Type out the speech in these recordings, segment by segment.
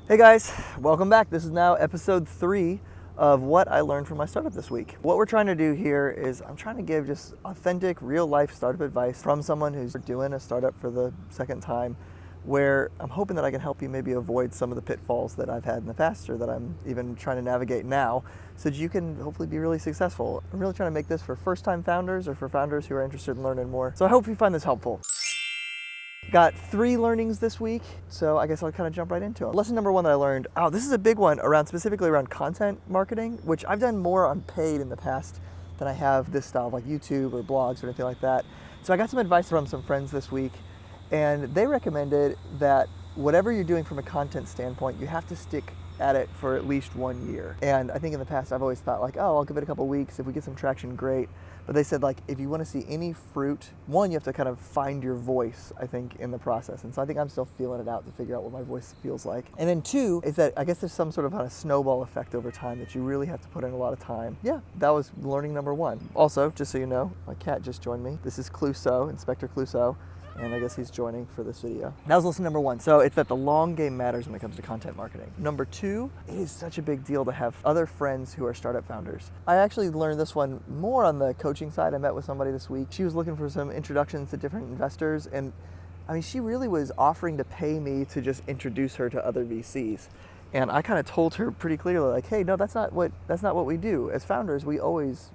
Hey guys, welcome back. This is now episode 3 of what I learned from my startup this week. What we're trying to do here is I'm trying to give just authentic, real life startup advice from someone who's doing a startup for the second time, where I'm hoping that I can help you maybe avoid some of the pitfalls that I've had in the past or that I'm even trying to navigate now so that you can hopefully be really successful. I'm really trying to make this for first-time founders or for founders who are interested in learning more. So I hope you find this helpful. Got 3 learnings this week, so I guess I'll kind of jump right into it. Lesson number 1 that I learned, this is a big one specifically around content marketing, which I've done more on paid in the past than I have this style of like YouTube or blogs or anything like that. So I got some advice from some friends this week, and they recommended that whatever you're doing from a content standpoint, you have to stick at it for at least 1 year. And I think in the past I've always thought like, I'll give it a couple weeks. If we get some traction, great. But they said like, if you want to see any fruit, one, you have to kind of find your voice, I think, in the process. And so I think I'm still feeling it out to figure out what my voice feels like. And then 2 is that I guess there's some sort of a snowball effect over time that you really have to put in a lot of time. Yeah, that was learning number 1. Also, just so you know, my cat just joined me. This is Clouseau, Inspector Clouseau. And I guess he's joining for this video. That was lesson number 1. So it's that the long game matters when it comes to content marketing. Number 2, it is such a big deal to have other friends who are startup founders. I actually learned this one more on the coaching side. I met with somebody this week. She was looking for some introductions to different investors, and I mean, she really was offering to pay me to just introduce her to other VCs. And I kind of told her pretty clearly, like, hey, no, that's not what we do. As founders, we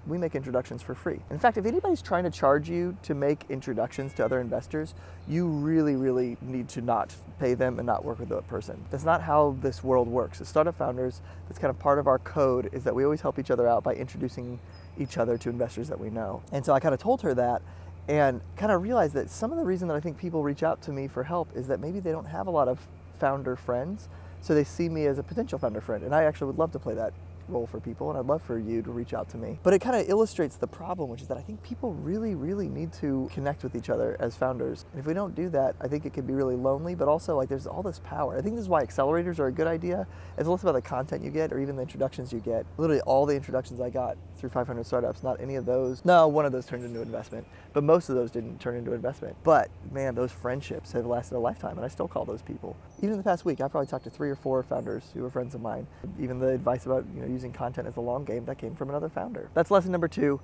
make introductions for free. In fact, if anybody's trying to charge you to make introductions to other investors, you really, really need to not pay them and not work with that person. That's not how this world works. As startup founders, that's kind of part of our code, is that we always help each other out by introducing each other to investors that we know. And so I kind of told her that, and kind of realized that some of the reason that I think people reach out to me for help is that maybe they don't have a lot of founder friends. So they see me as a potential founder friend, and I actually would love to play that role for people, and I'd love for you to reach out to me. But it kind of illustrates the problem, which is that I think people really, really need to connect with each other as founders. And if we don't do that, I think it can be really lonely, but also like there's all this power. I think this is why accelerators are a good idea. It's less about the content you get or even the introductions you get. Literally all the introductions I got through 500 startups, not any of those. No, one of those turned into investment, but most of those didn't turn into investment. But man, those friendships have lasted a lifetime, and I still call those people. Even in the past week, I probably talked to 3 or 4 founders who were friends of mine. Even the advice about using content as a long game, that came from another founder. That's lesson number 2.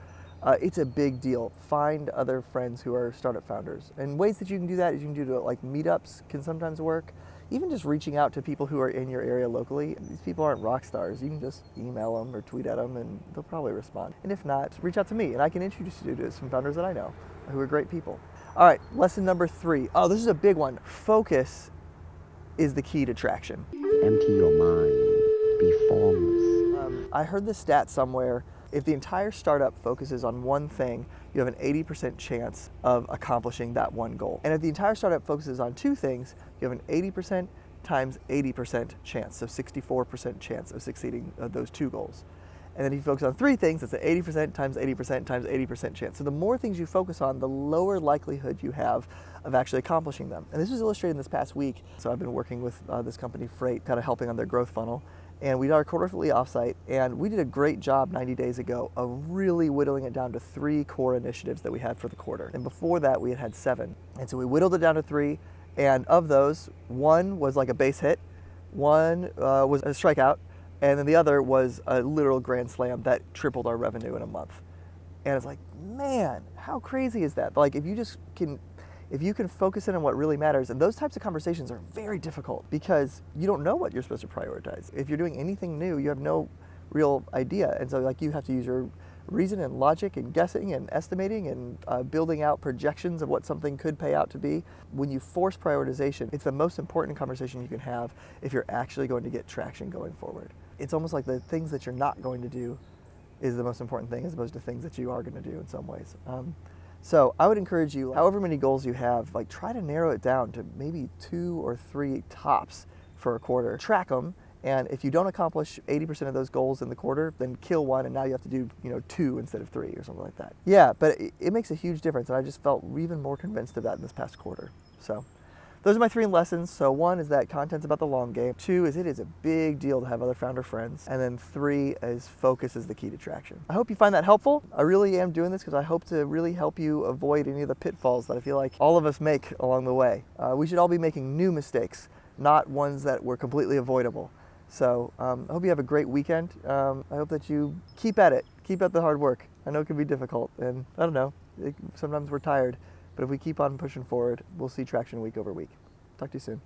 It's a big deal. Find other friends who are startup founders. And ways that you can do that is you can do it like meetups can sometimes work. Even just reaching out to people who are in your area locally. These people aren't rock stars. You can just email them or tweet at them and they'll probably respond. And if not, reach out to me and I can introduce you to some founders that I know who are great people. All right, lesson number 3. This is a big one. Focus is the key to traction. Empty your mind, be formless. I heard this stat somewhere. If the entire startup focuses on one thing, you have an 80% chance of accomplishing that one goal. And if the entire startup focuses on 2 things, you have an 80% times 80% chance, so 64% chance of succeeding those 2 goals. And then if you focus on 3 things, it's an 80% times 80% times 80% chance. So the more things you focus on, the lower likelihood you have of actually accomplishing them. And this was illustrated in this past week. So I've been working with this company, Freight, kind of helping on their growth funnel. And we did our quarterly offsite, and we did a great job 90 days ago of really whittling it down to 3 core initiatives that we had for the quarter. And before that, we had 7. And so we whittled it down to 3, and of those, 1 was like a base hit, 1 was a strikeout, and then the other was a literal grand slam that tripled our revenue in a month. And it's like, man, how crazy is that? Like, if you can focus in on what really matters, and those types of conversations are very difficult because you don't know what you're supposed to prioritize. If you're doing anything new, you have no real idea. And so like you have to use your reason and logic and guessing and estimating and building out projections of what something could pay out to be. When you force prioritization, it's the most important conversation you can have if you're actually going to get traction going forward. It's almost like the things that you're not going to do is the most important thing as opposed to things that you are going to do in some ways. So I would encourage you, however many goals you have, like try to narrow it down to maybe 2 or 3 tops for a quarter. Track them, and if you don't accomplish 80% of those goals in the quarter, then kill 1, and now you have to do 2 instead of 3 or something like that. Yeah, but it makes a huge difference, and I just felt even more convinced of that in this past quarter. So those are my 3 lessons. So 1 is that content's about the long game. 2 is it is a big deal to have other founder friends. And then 3 is focus is the key to traction. I hope you find that helpful. I really am doing this because I hope to really help you avoid any of the pitfalls that I feel like all of us make along the way. We should all be making new mistakes, not ones that were completely avoidable. So I hope you have a great weekend. I hope that you keep at it, keep at the hard work. I know it can be difficult, and I don't know, sometimes we're tired, but if we keep on pushing forward, we'll see traction week over week. Talk to you soon.